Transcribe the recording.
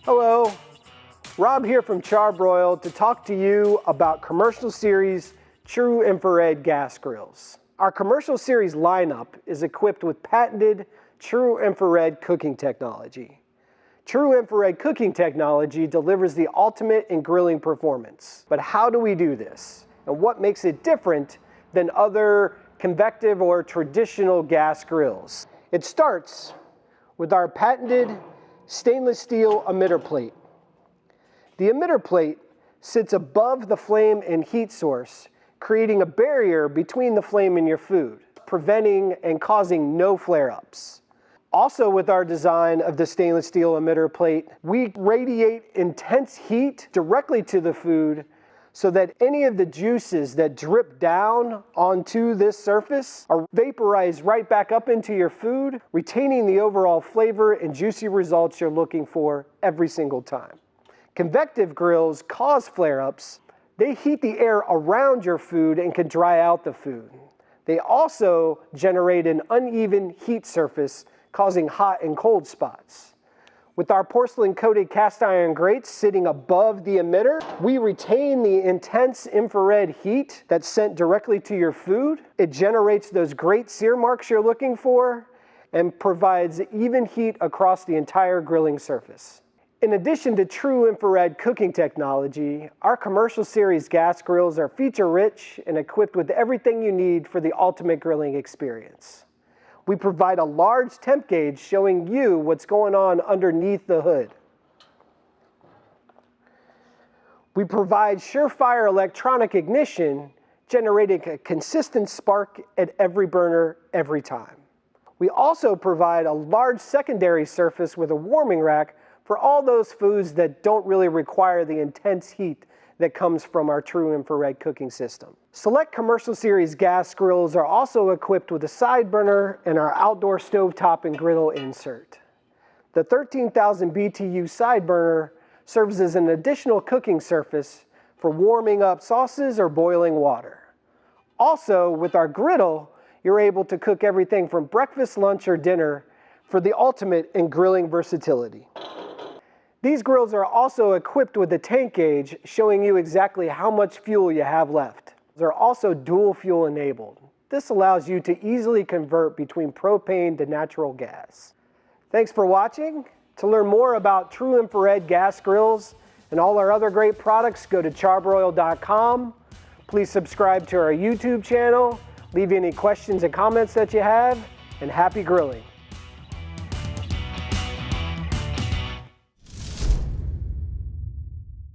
Hello, Rob here from Char-Broil to talk to you about commercial series TRU-Infrared gas grills. Our commercial series lineup is equipped with patented TRU-Infrared cooking technology. TRU-Infrared cooking technology delivers the ultimate in grilling performance. But how do we do this? And what makes it different than other convective or traditional gas grills? It starts with our patented stainless steel emitter plate. The emitter plate sits above the flame and heat source, creating a barrier between the flame and your food, preventing and causing no flare-ups. Also, with our design of the stainless steel emitter plate, we radiate intense heat directly to the food so that any of the juices that drip down onto this surface are vaporized right back up into your food, retaining the overall flavor and juicy results you're looking for every single time. Convective grills cause flare-ups. They heat the air around your food and can dry out the food. They also generate an uneven heat surface, causing hot and cold spots. With our porcelain-coated cast iron grates sitting above the emitter, we retain the intense infrared heat that's sent directly to your food. It generates those great sear marks you're looking for and provides even heat across the entire grilling surface. In addition to TRU-Infrared cooking technology, our commercial series gas grills are feature-rich and equipped with everything you need for the ultimate grilling experience. We provide a large temp gauge showing you what's going on underneath the hood. We provide Surefire electronic ignition, generating a consistent spark at every burner every time. We also provide a large secondary surface with a warming rack for all those foods that don't really require the intense heat that comes from our TRU-Infrared cooking system. Select commercial series gas grills are also equipped with a side burner and our outdoor stovetop and griddle insert. The 13,000 BTU side burner serves as an additional cooking surface for warming up sauces or boiling water. Also, with our griddle, you're able to cook everything from breakfast, lunch, or dinner for the ultimate in grilling versatility. These grills are also equipped with a tank gauge showing you exactly how much fuel you have left. They're also dual fuel enabled. This allows you to easily convert between propane to natural gas. Thanks for watching. To learn more about TRU-Infrared gas grills and all our other great products, go to charbroil.com. Please subscribe to our YouTube channel. Leave any questions and comments that you have, and happy grilling.